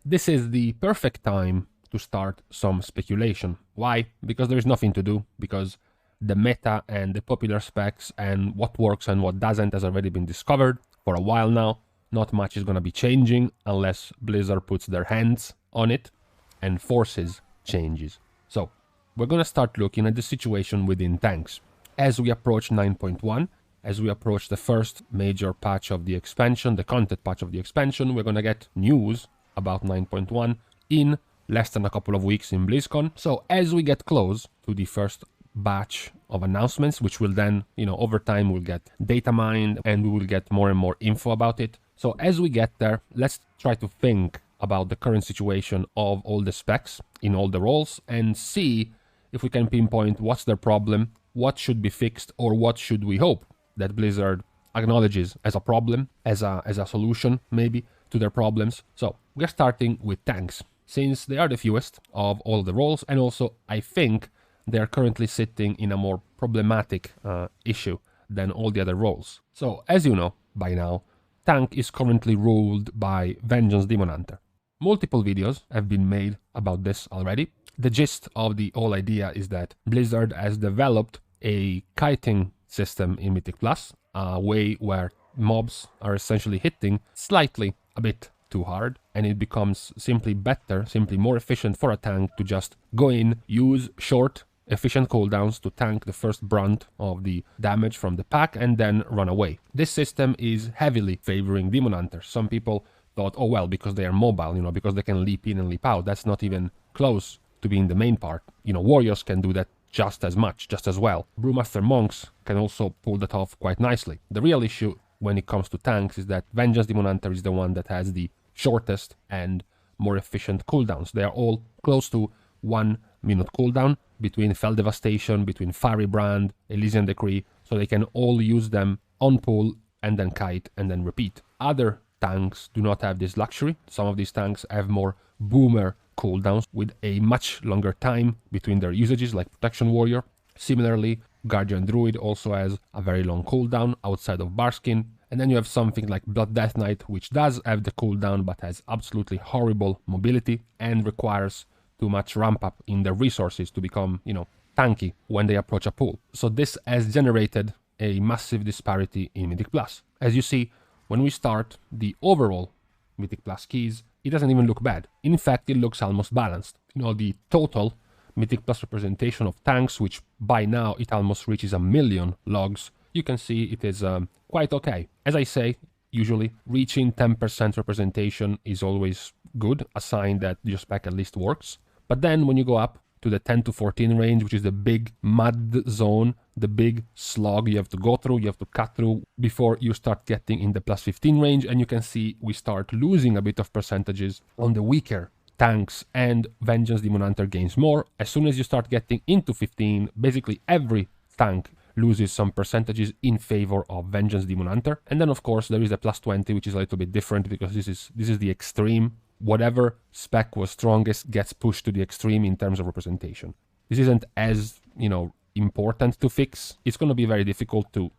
this is the perfect time to start some speculation. Why? Because there is nothing to do, because the meta and the popular specs and what works and what doesn't has already been discovered for a while now. Not much is going to be changing unless Blizzard puts their hands on it and forces changes. So we're going to start looking at the situation within tanks. As we approach 9.1, as we approach the first major patch of the expansion, the content patch of the expansion, we're going to get news about 9.1 in less than a couple of weeks in BlizzCon. So as we get close to the first batch of announcements, which will then, over time we'll get data mined and we will get more and more info about it. So as we get there, let's try to think about the current situation of all the specs in all the roles and see if we can pinpoint what's their problem, what should be fixed, or what should we hope that Blizzard acknowledges as a problem, as a solution maybe to their problems. So we're starting with tanks, since they are the fewest of all the roles, and also I think they are currently sitting in a more problematic issue than all the other roles. So as you know by now, tank is currently ruled by Vengeance Demon Hunter. Multiple videos have been made about this already. The gist of the whole idea is that Blizzard has developed a kiting system in Mythic Plus, a way where mobs are essentially hitting slightly a bit too hard, and it becomes simply better, simply more efficient for a tank to just go in, use short, efficient cooldowns to tank the first brunt of the damage from the pack, and then run away. This system is heavily favoring Demon Hunters. Some people thought, oh well, because they are mobile, because they can leap in and leap out, that's not even close to being the main part. Warriors can do that just as much, just as well. Brewmaster Monks can also pull that off quite nicely. The real issue when it comes to tanks is that Vengeance Demon Hunter is the one that has the shortest and more efficient cooldowns. They are all close to 1 minute cooldown between Fell Devastation, between Fiery Brand, Elysian Decree, so they can all use them on pull and then kite and then repeat. Other tanks do not have this luxury. Some of these tanks have more boomer cooldowns with a much longer time between their usages, like Protection Warrior. Similarly, Guardian Druid also has a very long cooldown outside of Barskin. And then you have something like Blood Death Knight, which does have the cooldown but has absolutely horrible mobility and requires too much ramp up in their resources to become, tanky when they approach a pool. So this has generated a massive disparity in Mythic Plus. As you see, when we start the overall Mythic Plus keys, it doesn't even look bad. In fact, it looks almost balanced. The total Mythic Plus representation of tanks, which by now it almost reaches 1 million logs, you can see it is quite okay. As I say, usually reaching 10% representation is always good, a sign that your spec at least works. But then when you go up to the 10 to 14 range, which is the big mud zone, the big slog you have to go through, you have to cut through before you start getting in the plus 15 range, and you can see we start losing a bit of percentages on the weaker tanks, and Vengeance Demon Hunter gains more. As soon as you start getting into 15, basically every tank loses some percentages in favor of Vengeance Demon Hunter. And then of course there is a plus 20, which is a little bit different because this is the extreme. Whatever spec was strongest gets pushed to the extreme in terms of representation. This isn't as, important to fix. It's going to be very difficult to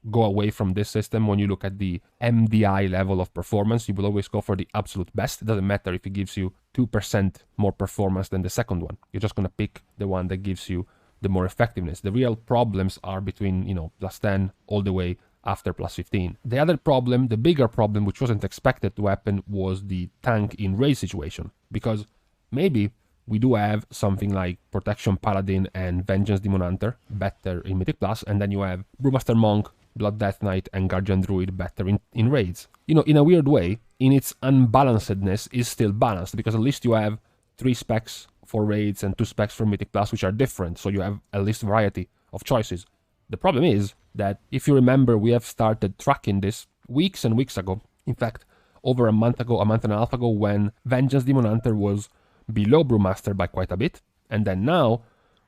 go away from this system. When you look at the MDI level of performance, you will always go for the absolute best. It doesn't matter if it gives you 2% more performance than the second one. You're just going to pick the one that gives you the more effectiveness. The real problems are between, plus 10 all the way after plus 15. The other problem, the bigger problem, which wasn't expected to happen, was the tank in raid situation. Because maybe we do have something like Protection Paladin and Vengeance Demon Hunter better in Mythic Plus, and then you have Brewmaster Monk, Blood Death Knight, and Guardian Druid better in raids. In a weird way, in its unbalancedness, is still balanced, because at least you have 3 specs for raids and 2 specs for Mythic Plus, which are different, so you have at least variety of choices. The problem is that, if you remember, we have started tracking this weeks and weeks ago. In fact, over a month and a half ago, when Vengeance Demon Hunter was below Brewmaster by quite a bit. And then now,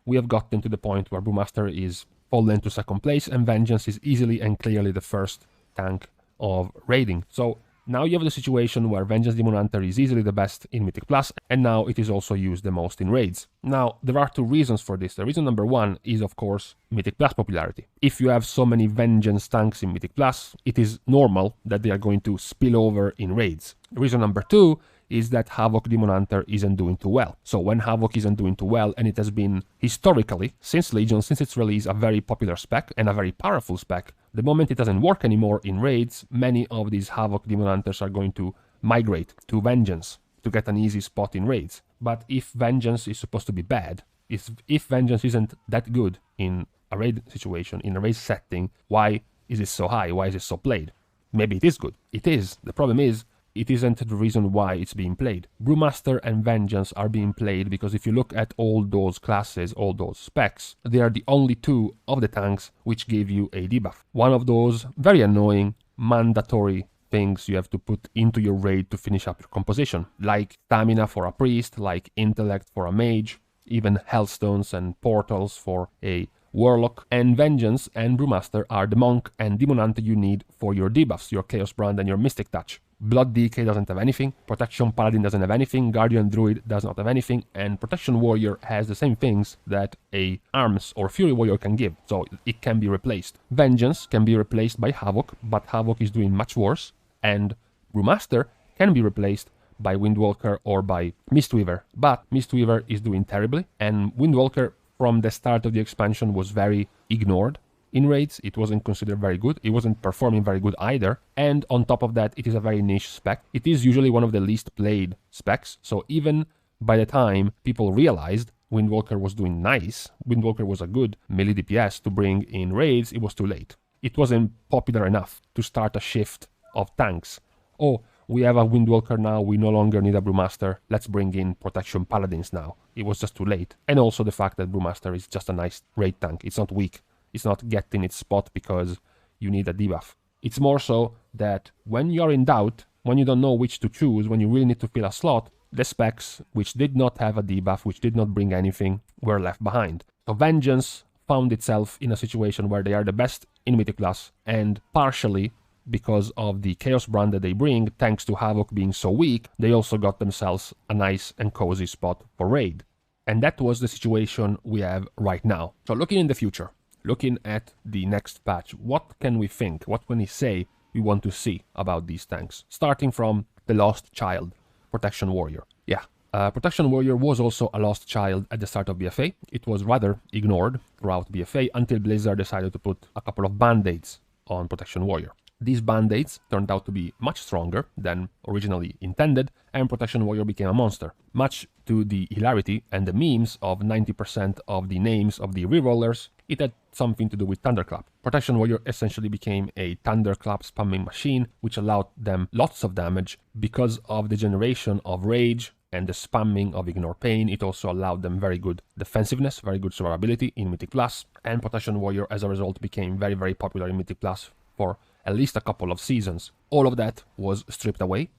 we have gotten to the point where Brewmaster is fallen to second place, and Vengeance is easily and clearly the first tank of raiding. So now you have the situation where Vengeance Demon Hunter is easily the best in Mythic Plus, and now it is also used the most in raids. Now, there are 2 reasons for this. The reason number 1 is, of course, Mythic Plus popularity. If you have so many Vengeance tanks in Mythic Plus, it is normal that they are going to spill over in raids. The reason number 2 is that Havoc Demon Hunter isn't doing too well. So when Havoc isn't doing too well, and it has been historically, since Legion, since its release, a very popular spec and a very powerful spec, the moment it doesn't work anymore in raids, many of these Havoc Demon Hunters are going to migrate to Vengeance to get an easy spot in raids. But if Vengeance is supposed to be bad, if Vengeance isn't that good in a raid situation, in a raid setting, why is it so high? Why is it so played? Maybe it is good. It is. The problem is, it isn't the reason why it's being played. Brewmaster and Vengeance are being played because if you look at all those classes, all those specs, they are the only two of the tanks which give you a debuff. One of those very annoying, mandatory things you have to put into your raid to finish up your composition, like stamina for a priest, like intellect for a mage, even hellstones and portals for a warlock. And Vengeance and Brewmaster are the monk and demon hunter you need for your debuffs, your chaos brand and your mystic touch. Blood DK doesn't have anything, Protection Paladin doesn't have anything, Guardian Druid does not have anything, and Protection Warrior has the same things that a Arms or Fury Warrior can give, so it can be replaced. Vengeance can be replaced by Havoc, but Havoc is doing much worse, and Brewmaster can be replaced by Windwalker or by Mistweaver, but Mistweaver is doing terribly, and Windwalker from the start of the expansion was very ignored. In raids, it wasn't considered very good, it wasn't performing very good either, and on top of that, it is a very niche spec. It is usually one of the least played specs, so even by the time people realized Windwalker was doing nice, Windwalker was a good melee DPS to bring in raids, it was too late. It wasn't popular enough to start a shift of tanks. Oh, we have a Windwalker now, we no longer need a Brewmaster, let's bring in Protection Paladins now. It was just too late. And also the fact that Brewmaster is just a nice raid tank, it's not weak. It's not getting its spot because you need a debuff. It's more so that when you're in doubt, when you don't know which to choose, when you really need to fill a slot, the specs which did not have a debuff, which did not bring anything, were left behind. So Vengeance found itself in a situation where they are the best in Mythic class, and partially because of the Chaos brand that they bring, thanks to Havoc being so weak, they also got themselves a nice and cozy spot for raid. And that was the situation we have right now. So looking in the future, looking at the next patch, what can we think, what can we say we want to see about these tanks? Starting from the Lost Child, Protection Warrior. Yeah, Protection Warrior was also a lost child at the start of BFA. It was rather ignored throughout BFA until Blizzard decided to put a couple of band-aids on Protection Warrior. These band-aids turned out to be much stronger than originally intended, and Protection Warrior became a monster, much to the hilarity and the memes of 90% of the names of the rerollers. It had something to do with Thunderclap. Protection Warrior essentially became a Thunderclap spamming machine, which allowed them lots of damage. Because of the generation of Rage and the spamming of Ignore Pain, it also allowed them very good defensiveness, very good survivability in Mythic Plus, and Protection Warrior as a result became very, very popular in Mythic Plus for at least a couple of seasons. All of that was stripped away,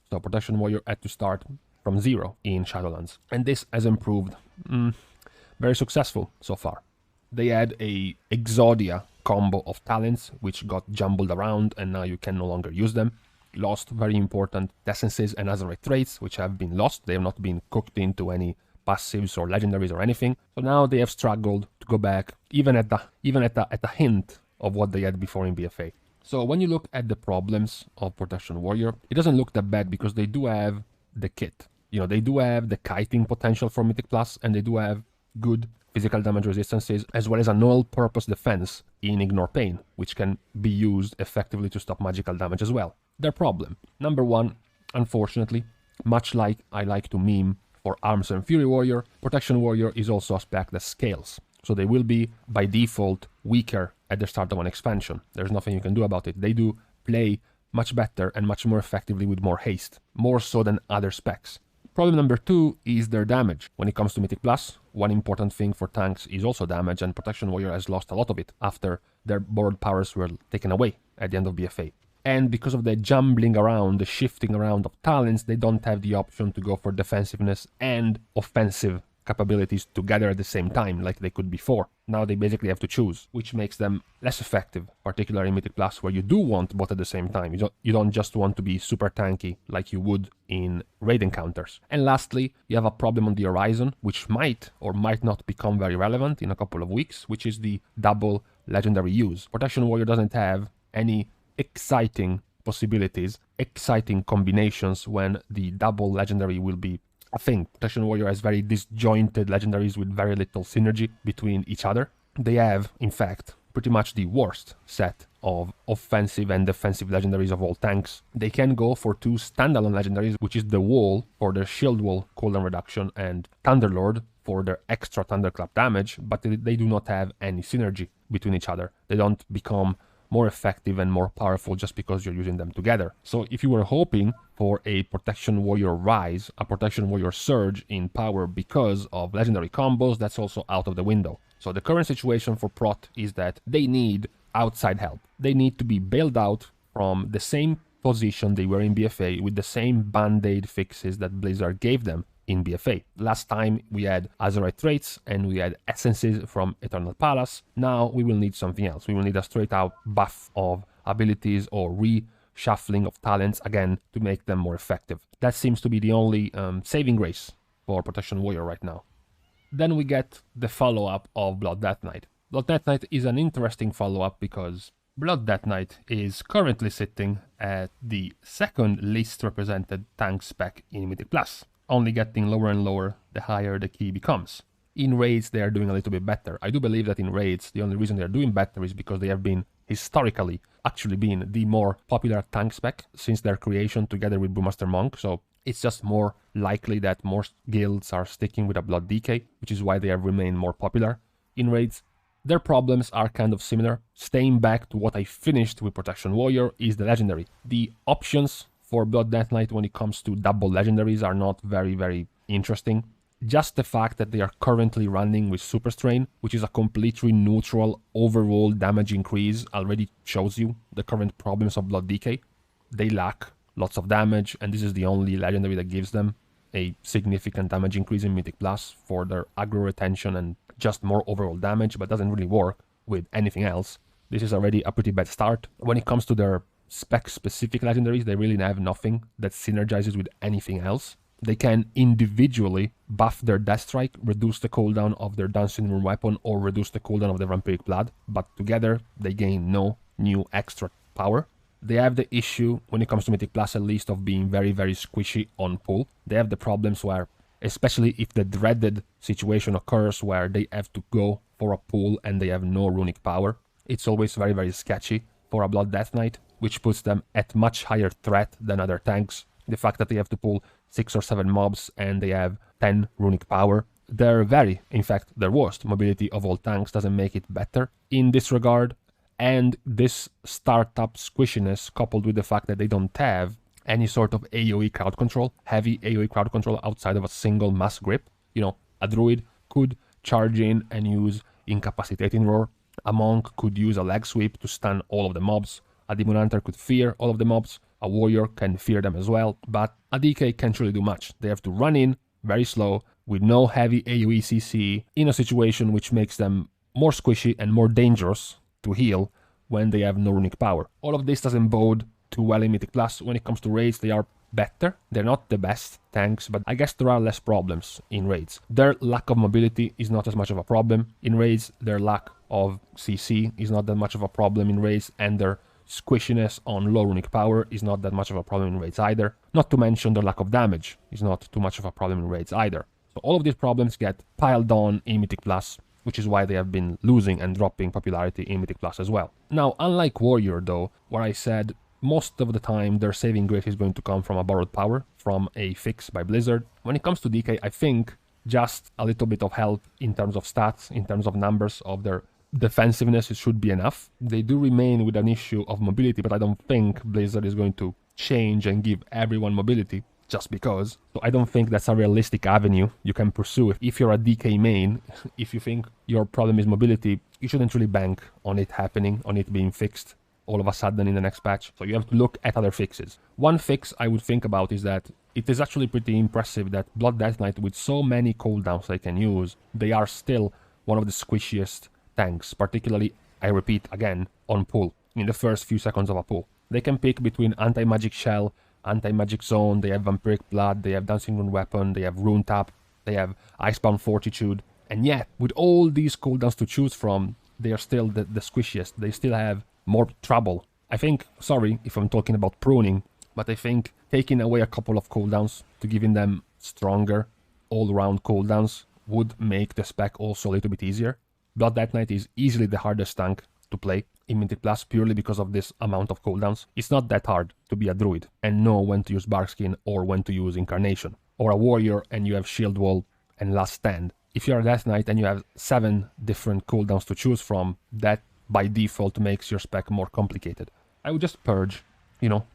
so Protection Warrior had to start from zero in Shadowlands. And this has improved very successful so far. They had a Exodia combo of talents which got jumbled around and now you can no longer use them. Lost very important essences and Azerite traits which have been lost. They have not been cooked into any passives or legendaries or anything. So now they have struggled to go back even at the hint of what they had before in BFA. So when you look at the problems of Protection Warrior, it doesn't look that bad because they do have the kit. You know, they do have the kiting potential for Mythic Plus, and they do have good physical damage resistances, as well as a null-purpose defense in Ignore Pain, which can be used effectively to stop magical damage as well. Their problem. Number one, unfortunately, much like I like to meme for Arms and Fury Warrior, Protection Warrior is also a spec that scales. So they will be, by default, weaker at the start of an expansion. There's nothing you can do about it. They do play much better and much more effectively with more haste, more so than other specs. Problem number two is their damage. When it comes to Mythic Plus, one important thing for tanks is also damage, and Protection Warrior has lost a lot of it after their board powers were taken away at the end of BFA. And because of the jumbling around, the shifting around of talents, they don't have the option to go for defensiveness and offensive capabilities together at the same time like they could before. Now they basically have to choose, which makes them less effective, particularly in Mythic Plus, where you do want both at the same time. You don't just want to be super tanky like you would in raid encounters. And lastly, you have a problem on the horizon, which might or might not become very relevant in a couple of weeks, which is the double legendary use. Protection Warrior doesn't have any exciting possibilities, exciting combinations when the double legendary will be a thing. Protection Warrior has very disjointed legendaries with very little synergy between each other. They have, in fact, pretty much the worst set of offensive and defensive legendaries of all tanks. They can go for two standalone legendaries, which is the Wall for their Shield Wall cooldown reduction and Thunderlord for their extra Thunderclap damage, but they do not have any synergy between each other. They don't become more effective and more powerful just because you're using them together. So if you were hoping for a Protection Warrior rise, a Protection Warrior surge in power because of legendary combos, that's also out of the window. So the current situation for Prot is that they need outside help. They need to be bailed out from the same position they were in BFA with the same band-aid fixes that Blizzard gave them in BFA. Last time we had Azerite traits and we had essences from Eternal Palace. Now we will need something else. We will need a straight out buff of abilities or reshuffling of talents again to make them more effective. That seems to be the only saving grace for Protection Warrior right now. Then we get the follow-up of Blood Death Knight. Blood Death Knight is an interesting follow-up because Blood Death Knight is currently sitting at the second least represented tank spec in Mythic Plus, only getting lower and lower the higher the key becomes. In raids they are doing a little bit better. I do believe that in raids the only reason they are doing better is because they have been historically actually been the more popular tank spec since their creation together with Brewmaster Monk, so it's just more likely that more guilds are sticking with a Blood DK, which is why they have remained more popular in raids. Their problems are kind of similar. Staying back to what I finished with Protection Warrior is the legendary. The options for Blood Death Knight when it comes to double legendaries are not very interesting. Just the fact that they are currently running with Super Strain, which is a completely neutral overall damage increase, already shows you the current problems of Blood DK. They lack lots of damage, and this is the only legendary that gives them a significant damage increase in Mythic Plus for their aggro retention and just more overall damage, but doesn't really work with anything else. This is already a pretty bad start. When it comes to their spec-specific legendaries, they really have nothing that synergizes with anything else. They can individually buff their Death Strike, reduce the cooldown of their Dancing Rune weapon, or reduce the cooldown of their Vampiric Blood, but together they gain no new extra power. They have the issue, when it comes to Mythic Plus at least, of being very squishy on pull. They have the problems where, especially if the dreaded situation occurs where they have to go for a pull and they have no runic power, it's always very sketchy for a Blood Death Knight, which puts them at much higher threat than other tanks. The fact that they have to pull 6 or 7 mobs and they have 10 runic power, in fact, their worst mobility of all tanks doesn't make it better in this regard. And this startup squishiness, coupled with the fact that they don't have any sort of AoE crowd control, heavy AoE crowd control outside of a single mass grip. You know, a Druid could charge in and use Incapacitating Roar. A Monk could use a leg sweep to stun all of the mobs. A Demon Hunter could fear all of the mobs. A Warrior can fear them as well. But a DK can't really do much. They have to run in very slow with no heavy AoE CC in a situation which makes them more squishy and more dangerous to heal when they have no runic power. All of this doesn't bode too well in Mythic Plus. When it comes to raids, they are better. They're not the best tanks, but I guess there are less problems in raids. Their lack of mobility is not as much of a problem in raids. Their lack of CC is not that much of a problem in raids, and their squishiness on low runic power is not that much of a problem in raids either. Not to mention their lack of damage is not too much of a problem in raids either. So all of these problems get piled on in Mythic Plus, which is why they have been losing and dropping popularity in Mythic Plus as well. Now, unlike Warrior though, where I said most of the time their saving grace is going to come from a borrowed power, from a fix by Blizzard, when it comes to DK, I think just a little bit of help in terms of stats, in terms of numbers of their defensiveness, it should be enough. They do remain with an issue of mobility, but I don't think Blizzard is going to change and give everyone mobility just because. So I don't think that's a realistic avenue you can pursue. If you're a DK main, if you think your problem is mobility, you shouldn't really bank on it happening, on it being fixed all of a sudden in the next patch. So you have to look at other fixes. One fix I would think about is that it is actually pretty impressive that Blood Death Knight, with so many cooldowns they can use, they are still one of the squishiest tanks, particularly, I repeat again, on pull, in the first few seconds of a pull. They can pick between Anti-Magic Shell, Anti-Magic Zone, they have Vampiric Blood, they have Dancing Rune Weapon, they have Rune Tap, they have Icebound Fortitude, and yet, with all these cooldowns to choose from, they are still the squishiest. They still have more trouble I think, sorry if I'm talking about pruning, but I think taking away a couple of cooldowns to giving them stronger all-round cooldowns would make the spec also a little bit easier. Blood Death Knight is easily the hardest tank to play in Mythic Plus purely because of this amount of cooldowns. It's not that hard to be a druid and know when to use Barkskin or when to use Incarnation, or a warrior and you have Shield Wall and Last Stand. If you're a Death Knight and you have 7 different cooldowns to choose from, that by default makes your spec more complicated. I would just purge,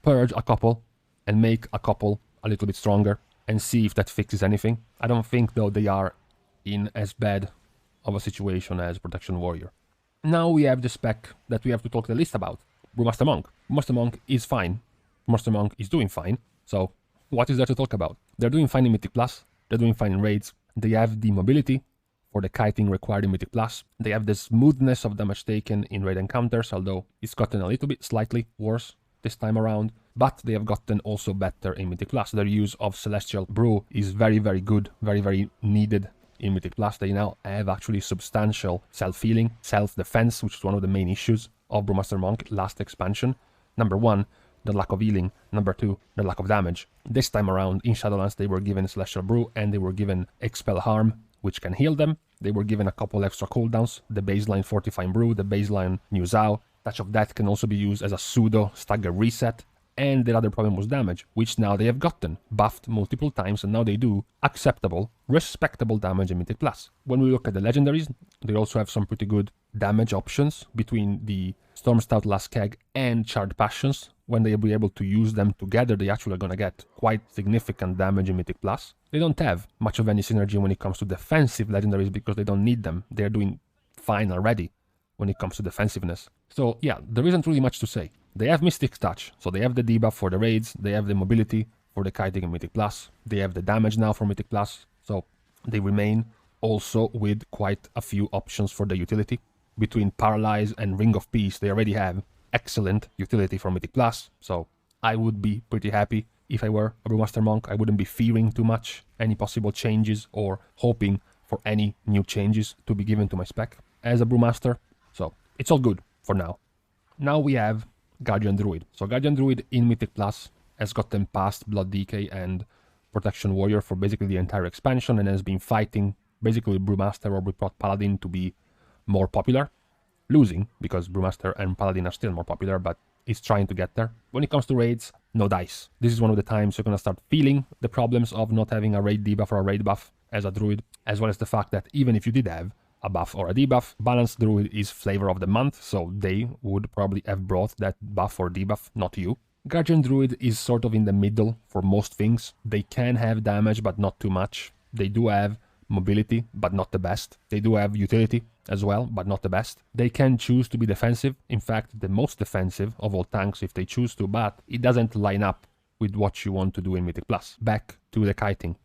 purge a couple and make a couple a little bit stronger and see if that fixes anything. I don't think though they are in as bad of a situation as Protection Warrior. Now we have the spec that we have to talk the least about, Brewmaster Monk. Brewmaster Monk is fine. Brewmaster Monk is doing fine. So what is there to talk about? They're doing fine in Mythic Plus. They're doing fine in raids. They have the mobility for the kiting required in Mythic Plus. They have the smoothness of damage taken in raid encounters, although it's gotten a little bit slightly worse this time around. But they have gotten also better in Mythic Plus. Their use of Celestial Brew is very, very good, very, very needed in Mythic Plus. They now have actually substantial self-healing, self-defense, which is one of the main issues of Brewmaster Monk last expansion. Number 1, the lack of healing. Number 2, the lack of damage. This time around in Shadowlands they were given Celestial Brew and they were given Expel Harm, which can heal them. They were given a couple extra cooldowns, the baseline Fortifying Brew, the baseline New Zao. Touch of Death can also be used as a pseudo stagger reset. And their other problem was damage, which now they have gotten buffed multiple times, and now they do acceptable, respectable damage in Mythic Plus. When we look at the legendaries, they also have some pretty good damage options between the Storm Stout, Last Keg, and Charred Passions. When they will be able to use them together, they actually are going to get quite significant damage in Mythic Plus. They don't have much of any synergy when it comes to defensive legendaries because they don't need them. They're doing fine already when it comes to defensiveness. So yeah, there isn't really much to say. They have Mystic Touch, so they have the debuff for the raids, they have the mobility for the kiting in Mythic Plus, they have the damage now for Mythic Plus, so they remain also with quite a few options for the utility. Between Paralyze and Ring of Peace, they already have excellent utility for Mythic Plus, so I would be pretty happy if I were a Brewmaster Monk. I wouldn't be fearing too much any possible changes or hoping for any new changes to be given to my spec as a Brewmaster, so it's all good for now. Now we have Guardian Druid. So Guardian Druid in Mythic Plus has gotten past Blood Decay and Protection Warrior for basically the entire expansion and has been fighting basically Brewmaster or Brewprot Paladin to be more popular. Losing, because Brewmaster and Paladin are still more popular, but is trying to get there. When it comes to raids, no dice. This is one of the times you're going to start feeling the problems of not having a raid debuff or a raid buff as a Druid, as well as the fact that even if you did have a buff or a debuff, Balanced Druid is flavor of the month, so they would probably have brought that buff or debuff, not you. Guardian Druid is sort of in the middle for most things. They can have damage, but not too much. They do have mobility, but not the best. They do have utility as well, but not the best. They can choose to be defensive, in fact, the most defensive of all tanks if they choose to, but it doesn't line up with what you want to do in Mythic Plus. Back to the kiting.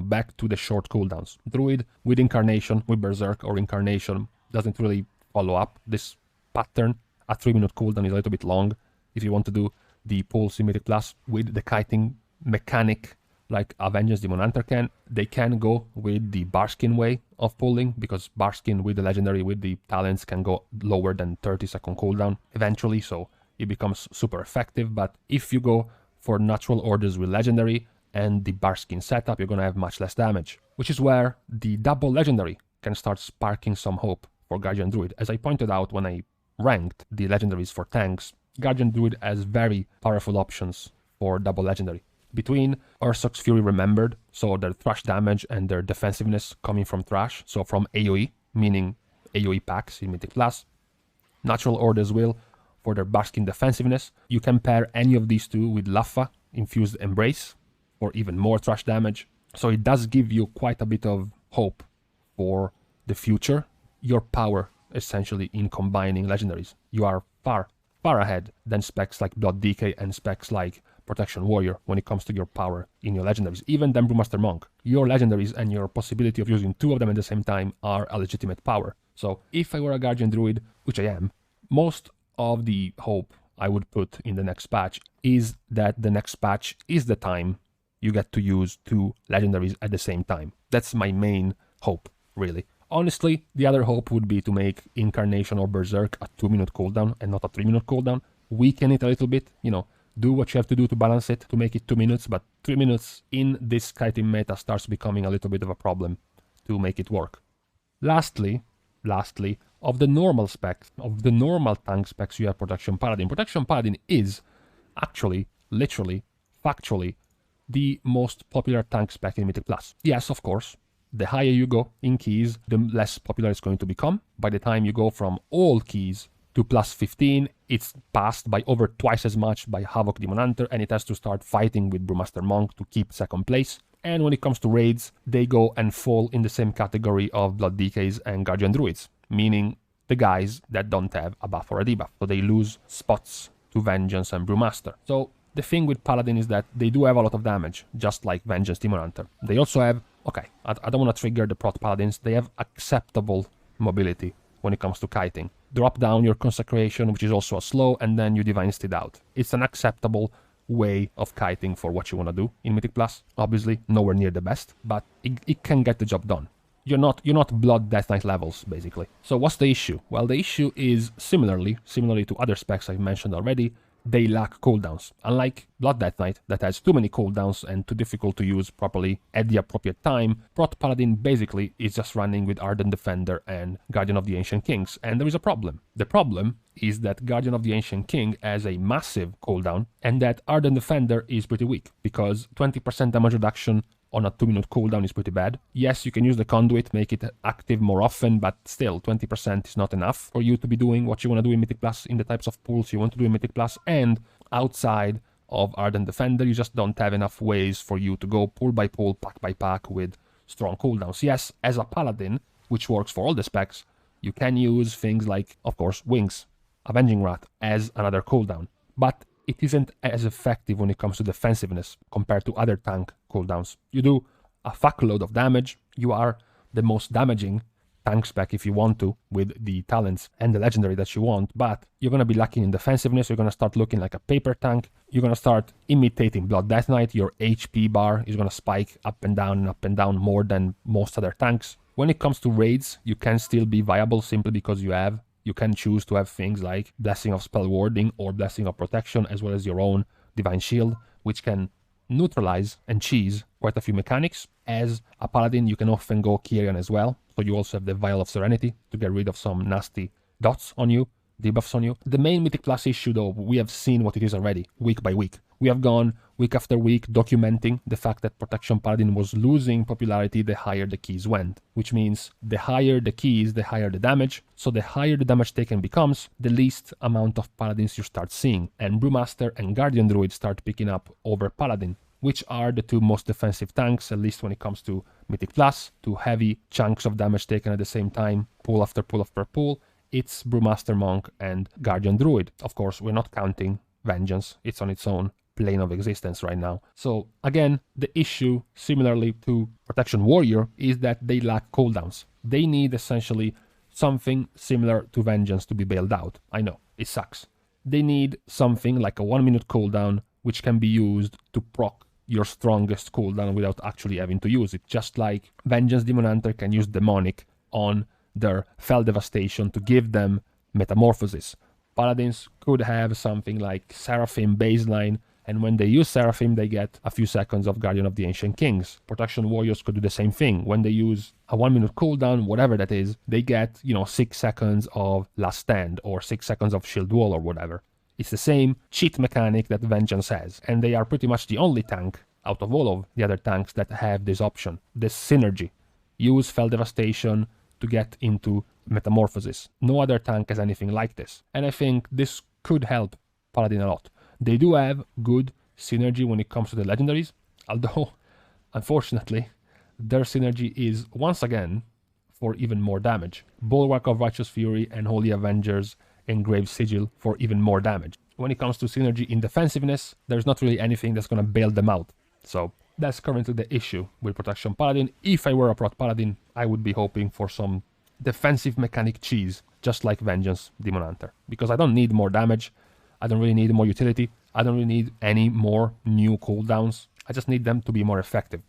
Back to the short cooldowns. Druid with Incarnation, with Berserk or Incarnation doesn't really follow up this pattern. A 3-minute cooldown is a little bit long if you want to do the pulse in Mythic Plus with the kiting mechanic like a Vengeance Demon Hunter can. They can go with the Barskin way of pulling because Barskin with the legendary, with the talents can go lower than 30-second cooldown eventually, so it becomes super effective. But if you go for natural orders with legendary and the Barskin setup, you're going to have much less damage, which is where the double legendary can start sparking some hope for Guardian Druid. As I pointed out when I ranked the legendaries for tanks, Guardian Druid has very powerful options for double legendary. Between Ursoc's Fury Remembered, so their thrash damage and their defensiveness coming from thrash, so from AoE, meaning AoE packs in Mythic Plus, Natural Order's Will for their Barskin defensiveness. You can pair any of these two with Laffa, Infused Embrace, or even more thrash damage. So it does give you quite a bit of hope for the future. Your power, essentially, in combining legendaries. You are far, far ahead than specs like Blood Decay and specs like Protection Warrior when it comes to your power in your legendaries. Even than Brewmaster Monk. Your legendaries and your possibility of using 2 of them at the same time are a legitimate power. So if I were a Guardian Druid, which I am, most of the hope I would put in the next patch is that the next patch is the time you get to use 2 legendaries at the same time. That's my main hope, really. Honestly, the other hope would be to make Incarnation or Berserk a 2-minute cooldown and not a 3-minute cooldown. weaken it a little bit, you know, do what you have to do to balance it to make it 2 minutes, but 3 minutes in this kiting meta starts becoming a little bit of a problem to make it work. Lastly, of the normal specs, of the normal tank specs, you have Protection Paladin. Protection Paladin is actually, literally, factually, the most popular tank spec in Mythic Plus. Yes, of course, the higher you go in keys, the less popular it's going to become. By the time you go from all keys to plus 15, it's passed by over twice as much by Havoc Demon Hunter, and it has to start fighting with Brewmaster Monk to keep second place. And when it comes to raids, they go and fall in the same category of Blood Decays and Guardian Druids, meaning the guys that don't have a buff or a debuff. So they lose spots to Vengeance and Brewmaster. So the thing with Paladin is that they do have a lot of damage, just like Vengeance Demon Hunter. They also have, okay, I don't want to trigger the Prot Paladins, they have acceptable mobility when it comes to kiting. Drop down your Consecration, which is also a slow, and then you Divine Steed out. It's an acceptable way of kiting for what you want to do in Mythic Plus. Obviously, nowhere near the best, but it can get the job done. You're not Blood Death Knight levels, basically. So what's the issue? Well, the issue is similarly to other specs I've mentioned already, they lack cooldowns. Unlike Blood Death Knight, that has too many cooldowns and too difficult to use properly at the appropriate time, Prot Paladin basically is just running with Ardent Defender and Guardian of the Ancient Kings, and there is a problem. The problem is that Guardian of the Ancient King has a massive cooldown, and that Ardent Defender is pretty weak, because 20% damage reduction on a 2-minute cooldown is pretty bad. Yes, you can use the conduit, make it active more often, but still, 20% is not enough for you to be doing what you want to do in Mythic Plus, in the types of pools you want to do in Mythic Plus, and outside of Ardent Defender, you just don't have enough ways for you to go pool by pool, pack by pack with strong cooldowns. Yes, as a Paladin, which works for all the specs, you can use things like, of course, Wings, Avenging Wrath as another cooldown, but it isn't as effective when it comes to defensiveness compared to other tank cooldowns. You do a fuckload of damage, you are the most damaging tank spec if you want to, with the talents and the legendary that you want, but you're going to be lacking in defensiveness, you're going to start looking like a paper tank, you're going to start imitating Blood Death Knight, your HP bar is going to spike up and down more than most other tanks. When it comes to raids, you can still be viable simply because you can choose to have things like Blessing of Spell Warding or Blessing of Protection, as well as your own Divine Shield, which can neutralize and cheese quite a few mechanics. As a Paladin, you can often go Kyrian as well, so you also have the Vial of Serenity to get rid of some nasty dots on you, debuffs on you. The main Mythic Plus issue, though, we have seen what it is already, week by week. We have gone week after week documenting the fact that Protection Paladin was losing popularity the higher the keys went, which means the higher the keys, the higher the damage. So the higher the damage taken becomes, the least amount of Paladins you start seeing. And Brewmaster and Guardian Druid start picking up over Paladin, which are the two most defensive tanks, at least when it comes to Mythic Plus, two heavy chunks of damage taken at the same time, pool after pool after pool. It's Brewmaster Monk and Guardian Druid. Of course, we're not counting Vengeance, it's on its own plane of existence right now. So again, the issue, similarly to Protection Warrior, is that they lack cooldowns. They need essentially something similar to Vengeance to be bailed out. I know, it sucks. They need something like a 1-minute cooldown, which can be used to proc your strongest cooldown without actually having to use it. Just like Vengeance Demon Hunter can use Demonic on their Fell Devastation to give them Metamorphosis. Paladins could have something like Seraphim baseline, and when they use Seraphim, they get a few seconds of Guardian of the Ancient Kings. Protection Warriors could do the same thing. When they use a 1-minute cooldown, whatever that is, they get, 6 seconds of Last Stand, or 6 seconds of Shield Wall, or whatever. It's the same cheat mechanic that Vengeance has, and they are pretty much the only tank out of all of the other tanks that have this option, this synergy. Use Fell Devastation to get into Metamorphosis. No other tank has anything like this, and I think this could help Paladin a lot. They do have good synergy when it comes to the legendaries, although, unfortunately, their synergy is, once again, for even more damage. Bulwark of Righteous Fury and Holy Avengers Engraved Sigil for even more damage. When it comes to synergy in defensiveness, there's not really anything that's going to bail them out. So that's currently the issue with Protection Paladin. If I were a Prot Paladin, I would be hoping for some defensive mechanic cheese, just like Vengeance Demon Hunter. Because I don't need more damage, I don't really need more utility, I don't really need any more new cooldowns, I just need them to be more effective.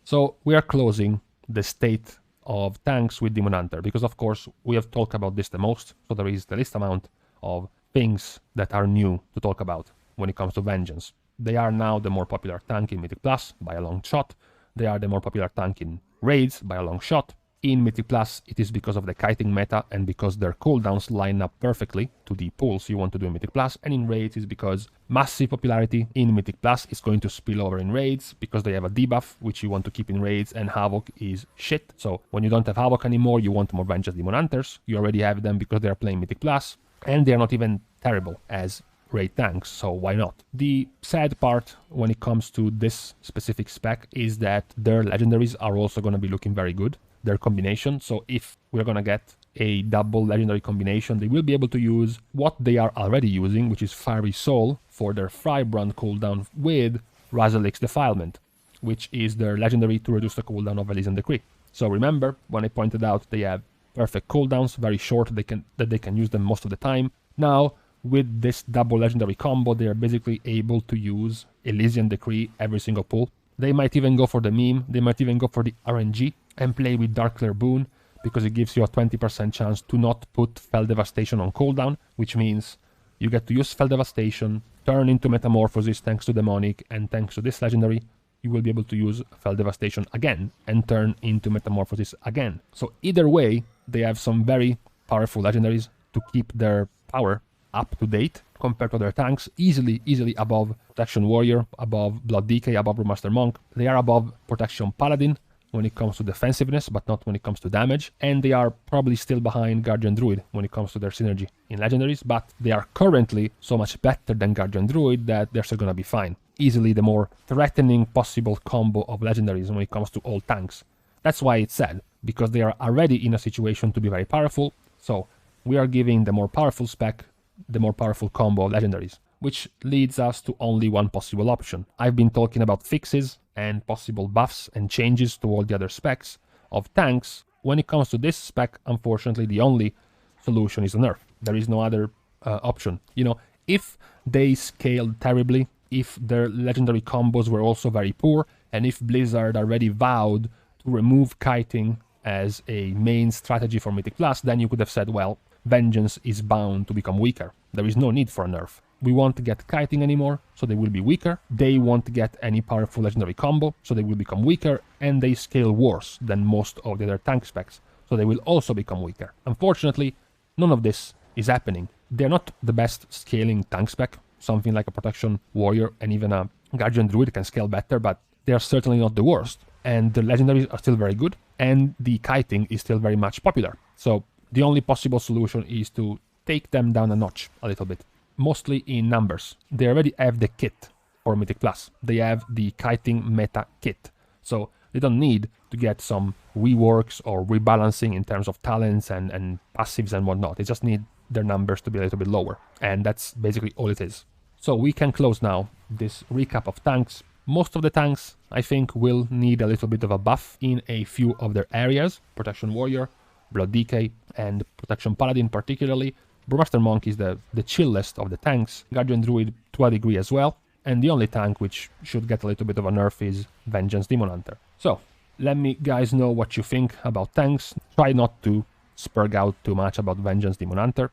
So we are closing the state of tanks with Demon Hunter, because of course we have talked about this the most, so there is the least amount of things that are new to talk about when it comes to Vengeance. They are now the more popular tank in Mythic Plus by a long shot. They are the more popular tank in Raids by a long shot. In Mythic Plus, it is because of the kiting meta and because their cooldowns line up perfectly to the pulls you want to do in Mythic Plus, and in Raids is because massive popularity in Mythic Plus is going to spill over in Raids because they have a debuff which you want to keep in Raids, and Havoc is shit. So when you don't have Havoc anymore, you want more Vengeance Demon Hunters. You already have them because they are playing Mythic Plus, and they are not even terrible as Raid tanks, so why not? The sad part when it comes to this specific spec is that their legendaries are also going to be looking very good, their combination. So if we're going to get a double legendary combination, they will be able to use what they are already using, which is Fiery Soul, for their Firebrand cooldown with Razalix Defilement, which is their legendary to reduce the cooldown of Elysian Decree. So remember, when I pointed out they have perfect cooldowns, very short, that they can use them most of the time. Now, with this double legendary combo, they are basically able to use Elysian Decree every single pull. They might even go for the meme, they might even go for the RNG and play with Darkler Boon, because it gives you a 20% chance to not put Fell Devastation on cooldown, which means you get to use Fell Devastation, turn into Metamorphosis thanks to Demonic, and thanks to this legendary, you will be able to use Fell Devastation again and turn into Metamorphosis again. So either way, they have some very powerful legendaries to keep their power up to date compared to their tanks, easily above Protection Warrior, above Blood Decay, above Brewmaster Monk. They are above Protection Paladin when it comes to defensiveness, but not when it comes to damage, and they are probably still behind Guardian Druid when it comes to their synergy in legendaries, but they are currently so much better than Guardian Druid that they're still gonna be fine. Easily the more threatening possible combo of legendaries when it comes to all tanks. That's why it's sad, because they are already in a situation to be very powerful, so we are giving the more powerful spec the more powerful combo of legendaries, which leads us to only one possible option. I've been talking about fixes and possible buffs and changes to all the other specs of tanks. When it comes to this spec, unfortunately, the only solution is a nerf. There is no other option. You know, if they scaled terribly, if their legendary combos were also very poor, and if Blizzard already vowed to remove kiting as a main strategy for Mythic Plus, then you could have said, well, Vengeance is bound to become weaker. There is no need for a nerf. We won't get kiting anymore, so they will be weaker. They won't get any powerful legendary combo, so they will become weaker, and they scale worse than most of the other tank specs, so they will also become weaker. Unfortunately, none of this is happening. They're not the best scaling tank spec. Something like a Protection Warrior and even a Guardian Druid can scale better, but they are certainly not the worst. And the legendaries are still very good, and the kiting is still very much popular. So the only possible solution is to take them down a notch a little bit, mostly in numbers. They already have the kit for Mythic Plus. They have the kiting meta kit, so they don't need to get some reworks or rebalancing in terms of talents and passives and whatnot. They just need their numbers to be a little bit lower, and that's basically all it is. So we can close now this recap of tanks. Most of the tanks, I think, will need a little bit of a buff in a few of their areas. Protection Warrior, Blood Decay, and Protection Paladin particularly. Brewmaster Monk is the chillest of the tanks. Guardian Druid to a degree as well. And the only tank which should get a little bit of a nerf is Vengeance Demon Hunter. So, let me guys know what you think about tanks. Try not to spurg out too much about Vengeance Demon Hunter.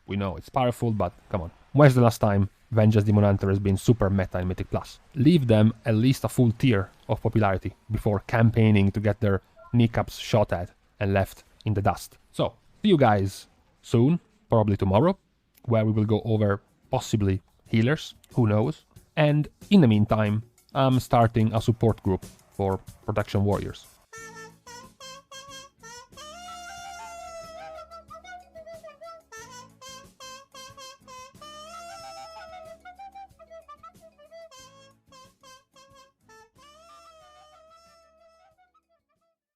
We know it's powerful, but come on. When's the last time Vengeance Demon Hunter has been super meta in Mythic Plus? Leave them at least a full tier of popularity before campaigning to get their kneecaps shot at and left in the dust. So, see you guys soon, probably tomorrow, where we will go over possibly healers, who knows. And in the meantime, I'm starting a support group for Protection Warriors.